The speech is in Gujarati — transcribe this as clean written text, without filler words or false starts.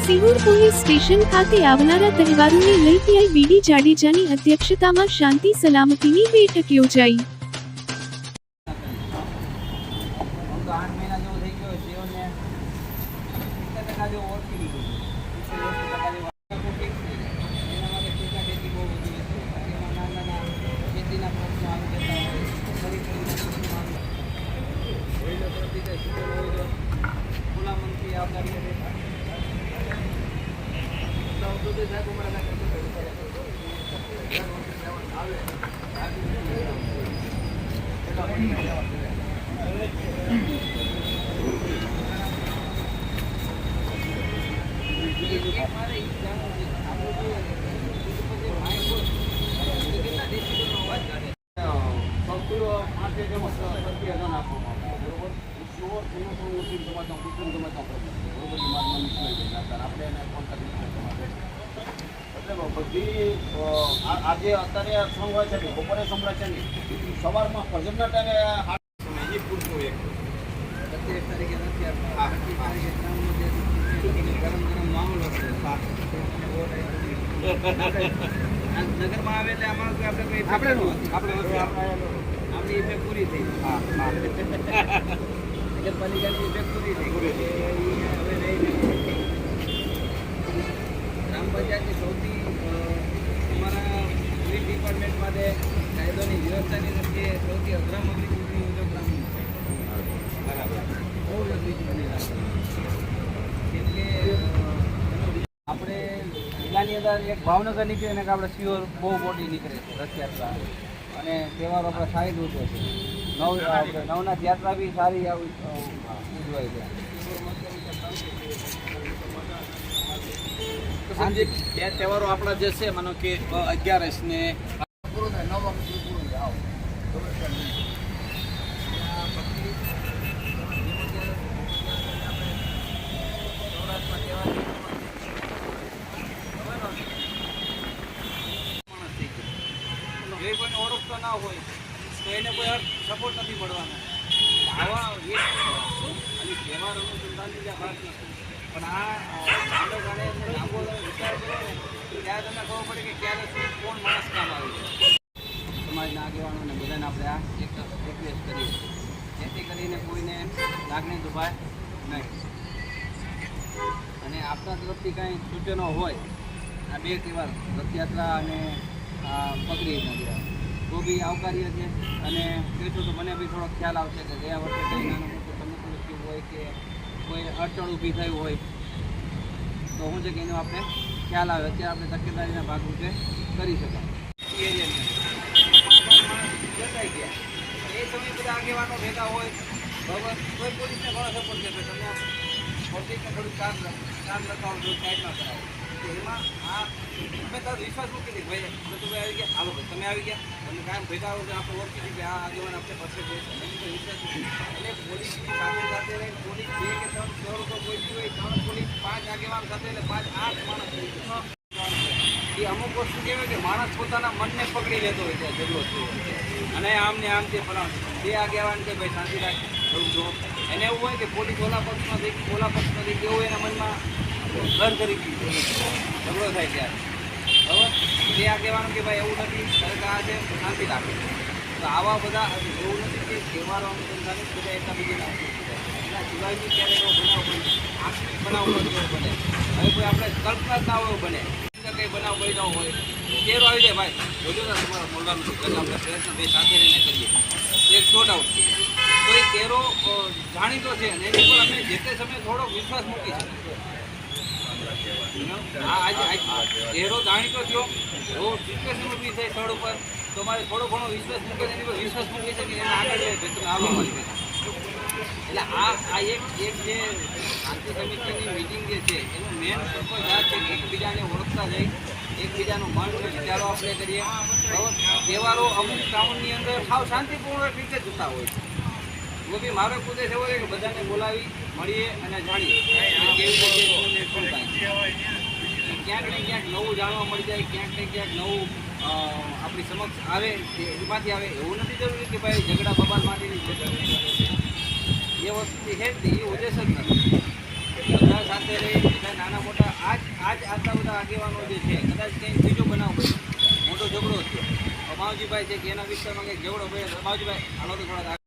સિહોર પોલીસ સ્ટેશન ખાતે આવનારા તહેવારોને લઈ પીઆઈ બીડી જાડેજાની અધ્યક્ષતામાં શાંતિ સલામતીની બેઠક યોજાઈ। આજે અત્યારે સંભળાય છે બપોરે સંભળાય છે સવારમાં ભજનના ટાઈમે પૂરતું એક 31 તારીખે નથી આપતા 31 તારીખે ગરમ ગરમ મામલો છે નગરમાં આવે એટલે આમાં આપણે આપણી ઇફેક્ટ પૂરી થઈ નગરપાલિકાની ઇફેક્ટ પૂરી થઈ હવે ગ્રામ પંચાયતની સૌથી અમારા પોલીસ ડિપાર્ટમેન્ટ માટે કાયદોની વ્યવસ્થાની દ્રષ્ટિએ સૌથી અગ્રમની ચૂંટણી ઉદ્યોગ ગ્રામીણ બરાબર બહુ જલ્દી ચૂંટણી કેમ કે આપણે જિલ્લાની અંદર એક ભાવનગર નીકળે ને કે આપણે સિહોર બહુ મોટી નીકળે છે રથયાત્રા અને તહેવારો આપણા સારી ઉજવે છે નવનાથ યાત્રા બી સારી ઉજવાય છે। સંજીપ બે તહેવારો આપણા જે છે માનો કે 11 ને પૂરું થાય 9 વાગે પૂરું થાય જે કોઈને ઓળખતો ના હોય તો એને કોઈ સપોર્ટ નથી મળવાનો આવા અને તહેવાર અનુસંધાનની જે વાત નથી પણ આ ગાંડો ગાડે લાંબો વિચાર કરો ને ત્યારે તમને ખબર પડે કે ક્યારે શું કોણ માણસ કામ આવે છે। સમાજના આગેવાનોને બધાને આપણે આ એક રિક્વેસ્ટ કરીએ જેથી કરીને કોઈને લાગણી દુભાય નહીં અને આપણા તરફથી કાંઈ સૂચનો હોય આ બે તહેવાર રથયાત્રા અને પગડીના તહેવાર તો બી આવકાર્ય છે અને કહીશું તો મને બી થોડો ખ્યાલ આવશે કે ગયા વર્ષે કંઈ નાનું મોટું સમસ્યા થયું હોય કે કોઈ અડચણ ઊભી થઈ હોય તો શું છે કે એનો આપણે ખ્યાલ આવે અત્યારે આપણે તકેદારીના ભાગરૂપે કરી શકાય જતાઈ ગયા એ સમય બધા આગેવાનો ભેગા હોય બરાબર કોઈ પોલીસને ઘણો સપોર્ટ છે તમે પોલીસને થોડું કામ લખાવો સાઈડમાં કરાવો એમાં આ તમે તારો વિશ્વાસ મૂકી દીધી ભાઈ તો ભાઈ આવી ગયા હાલો ભાઈ તમે આવી ગયા તમે કાયમ ભેગા આવો આપણે ઓળખી દીધી કે આ આગેવાન આપણે પાસે છે વિશ્વાસ એટલે પોલીસની સાથે સાથે રહી પોલીસ 2 કે 3 શહેરો તો કોઈ હોય 3 પોલીસ 5 આગેવાન સાથે એટલે 5-8 માણસ એ અમુક વસ્તુ કેવી કે માણસ પોતાના મનને પકડી લેતો હોય છે જરૂર અને આમને આમ તે ફલાણ 2 આગેવાન કે ભાઈ શાંતિ રાખ થોડું જો એને એવું હોય કે પોલીસ ઓલા પક્ષમાં દેખી એવું એના મનમાં ઘર કરી દીધું ઝઘડો થાય ત્યારે બરાબર તે આગેવાનું કે ભાઈ એવું નથી સરકાર છે શાંતિ રાખે તો આવા બધા એવું નથી કે તહેવારો અનુસંધાને બધા એકબીજાના એના સિવાય બી ક્યારેક એવો બનાવ બને આખી બનાવ બને હવે કોઈ આપણે કલ્પના ના હોય બને કંઈ બનાવ બની જવો હોય તેરો આવી જાય ભાઈ જોજો ને તમારા મોરવાનું એટલે આપણે પ્રયત્ન બે સાથે રહીને કરીએ એક શોર્ટ આઉટ તો એ તેરો જાણીતો છે અને એની પર અમે જે તે સમયે થોડો વિશ્વાસ મૂકી શકીએ ચહેરો જાણીતો થયો એવો સિચ્યુએશન ઊભી થાય સ્થળ ઉપર તો અમારે થોડો ઘણો વિશ્વાસ મૂકે એની પર વિશ્વાસ મૂકી શકે એને આગળ તમે આવવા મળી એટલે આ એક જે શાંતિ સમિતિની મિટિંગ જે છે એનું મેન પર્પઝ આ છે કે એકબીજાને ઓળખતા જઈ એકબીજાનું મન વિચારો આપણે કરીએ તહેવારો અમુક ટાઉનની અંદર સાવ શાંતિપૂર્ણ રીતે જતા હોય છે वो भी मारो खुद ऐसे हो कि बधाने बोलावी મળીએ અને જાણીએ કેવી રીતે શું થાય ક્યાંક ને ક્યાંક નવું જાણવા મળી જાય ક્યાંક ને ક્યાંક નવું આપણી સમક્ષ આવે એમાંથી આવે એવું નથી જરૂરી કે ભાઈ ઝઘડા બબાલ માટેની એ વસ્તુ છે એ ઉદ્દેશ જ નથી બધા સાથે રહી બધા નાના મોટા આગેવાનો જે છે કદાચ કંઈક બીજો બનાવ બન્યો મોટો ઝઘડો થયો માવજીભાઈ છે કે એના વિસ્તારમાં કંઈક ઝઘડો બન્યો તો માવજીભાઈ હાલો તો થોડા